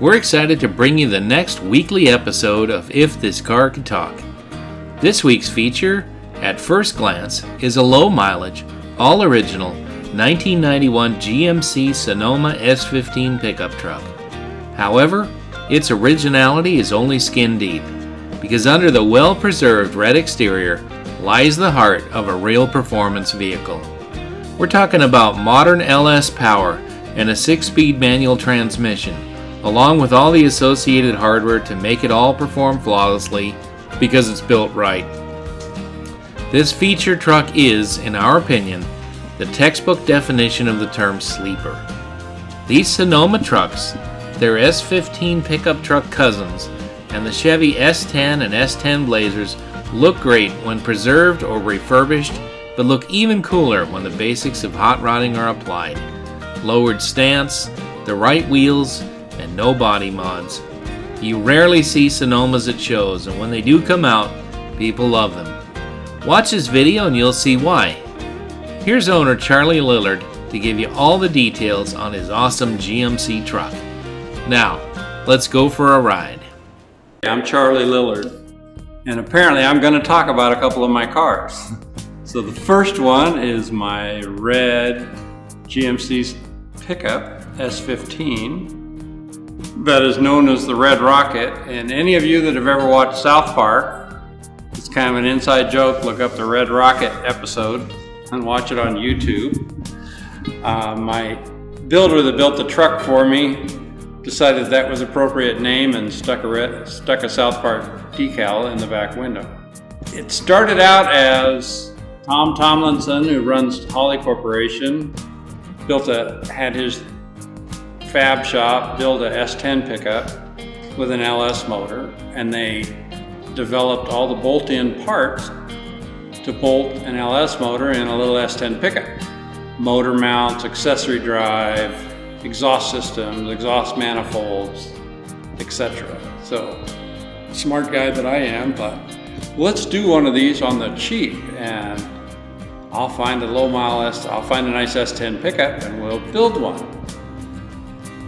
We're excited to bring you the next weekly episode of If This Car Could Talk. This week's feature, at first glance, is a low mileage, all original 1991 GMC Sonoma S15 pickup truck. However, its originality is only skin deep, because under the well-preserved red exterior lies the heart of a real performance vehicle. We're talking about modern LS power and a 6-speed manual transmission, along with all the associated hardware to make it all perform flawlessly because it's built right. This feature truck is, in our opinion, the textbook definition of the term sleeper. These Sonoma trucks, their S15 pickup truck cousins, and the Chevy S10 and S10 Blazers look great when preserved or refurbished, but look even cooler when the basics of hot rodding are applied. Lowered stance, the right wheels, and no body mods. You rarely see Sonomas at shows, and when they do come out, people love them. Watch this video and you'll see why. Here's owner Charlie Lillard to give you all the details on his awesome GMC truck. Now, let's go for a ride. I'm Charlie Lillard, and apparently I'm going to talk about a couple of my cars. So the first one is my red GMC pickup S15 that is known as the Red Rocket. And any of you that have ever watched South Park, it's kind of an inside joke. Look up the Red Rocket episode and watch it on YouTube. My builder that built the truck for me decided that was appropriate name and stuck a South Park decal in the back window. It started out as Tom Tomlinson, who runs Holly Corporation, had his fab shop build a S10 pickup with an LS motor, and they developed all the bolt-in parts to bolt an LS motor in a little S10 pickup. Motor mounts, accessory drive, exhaust systems, exhaust manifolds, etc. So, smart guy that I am, but let's do one of these on the cheap, and I'll find a I'll find a nice S10 pickup and we'll build one.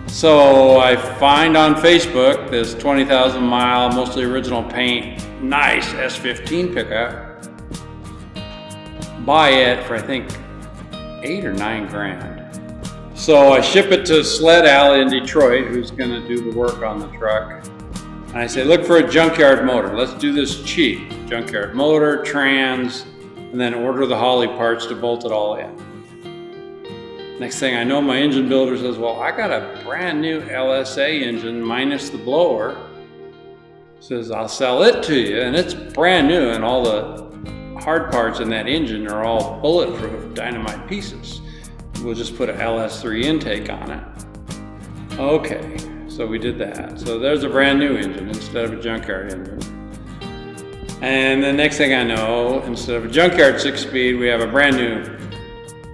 So I find on Facebook this 20,000 mile, mostly original paint, nice S15 pickup. Buy it for I think $8 or $9 grand. So I ship it to Sled Alley in Detroit, who's gonna do the work on the truck. And I say, look for a junkyard motor. Let's do this cheap. Junkyard motor, trans, and then order the Holly parts to bolt it all in. Next thing I know, my engine builder says, well, I got a brand new LSA engine minus the blower. Says, I'll sell it to you, and it's brand new, and all the hard parts in that engine are all bulletproof dynamite pieces. We'll just put a LS3 intake on it. Okay, so we did that. So there's a brand new engine instead of a junkyard engine. And the next thing I know, instead of a junkyard 6-speed, we have a brand new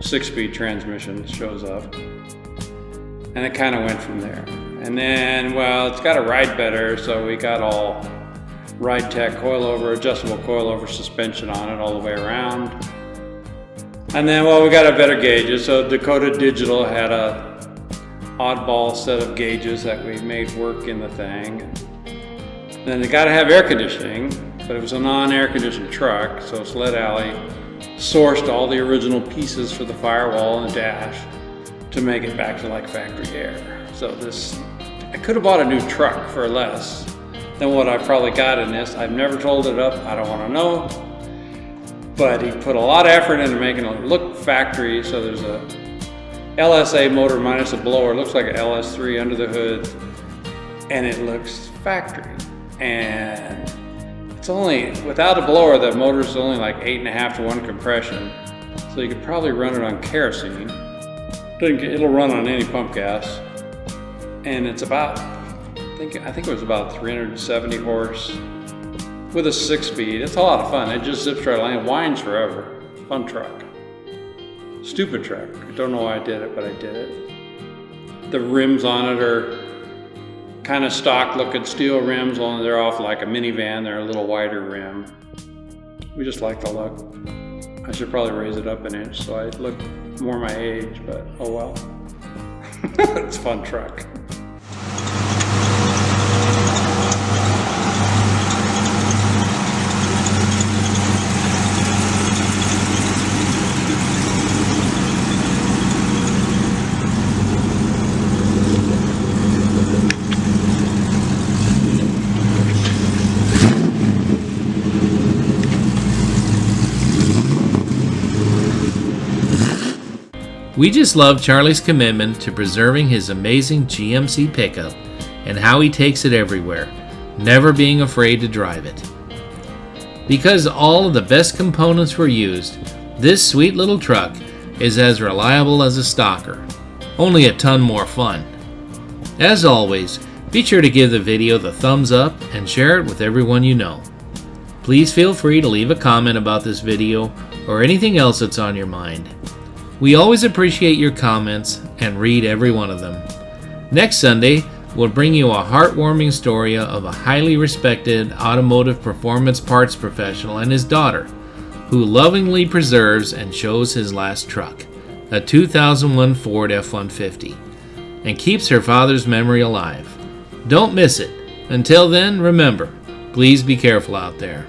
6-speed transmission that shows up. And it kind of went from there. And then, well, it's got to ride better, so we got all Ride Tech coilover, adjustable coilover suspension on it all the way around. And then, well, we got a better gauges. So Dakota Digital had a oddball set of gauges that we made work in the thing. And then they got to have air conditioning, but it was a non-air conditioned truck, so Sled Alley sourced all the original pieces for the firewall and dash to make it back to like factory air. So I could have bought a new truck for less than what I probably got in this. I've never told it up, I don't want to know. But he put a lot of effort into making it look factory. So there's a LSA motor minus a blower, looks like an LS3 under the hood, and it looks factory. And it's only, without a blower, the motor's only like 8.5 to 1 compression. So you could probably run it on kerosene. It'll run on any pump gas. And it's about, I think it was about 370 horse with a 6-speed. It's a lot of fun. It just zips right along. It whines forever. Fun truck. Stupid truck. I don't know why I did it, but I did it. The rims on it are kind of stock looking steel rims, only they're off like a minivan. They're a little wider rim. We just like the look. I should probably raise it up an inch so I look more my age, but oh well. It's a fun truck. We just love Charlie's commitment to preserving his amazing GMC pickup and how he takes it everywhere, never being afraid to drive it. Because all of the best components were used, this sweet little truck is as reliable as a stocker, only a ton more fun. As always, be sure to give the video the thumbs up and share it with everyone you know. Please feel free to leave a comment about this video or anything else that's on your mind. We always appreciate your comments and read every one of them. Next Sunday, we'll bring you a heartwarming story of a highly respected automotive performance parts professional and his daughter, who lovingly preserves and shows his last truck, a 2001 Ford F-150, and keeps her father's memory alive. Don't miss it. Until then, remember, please be careful out there.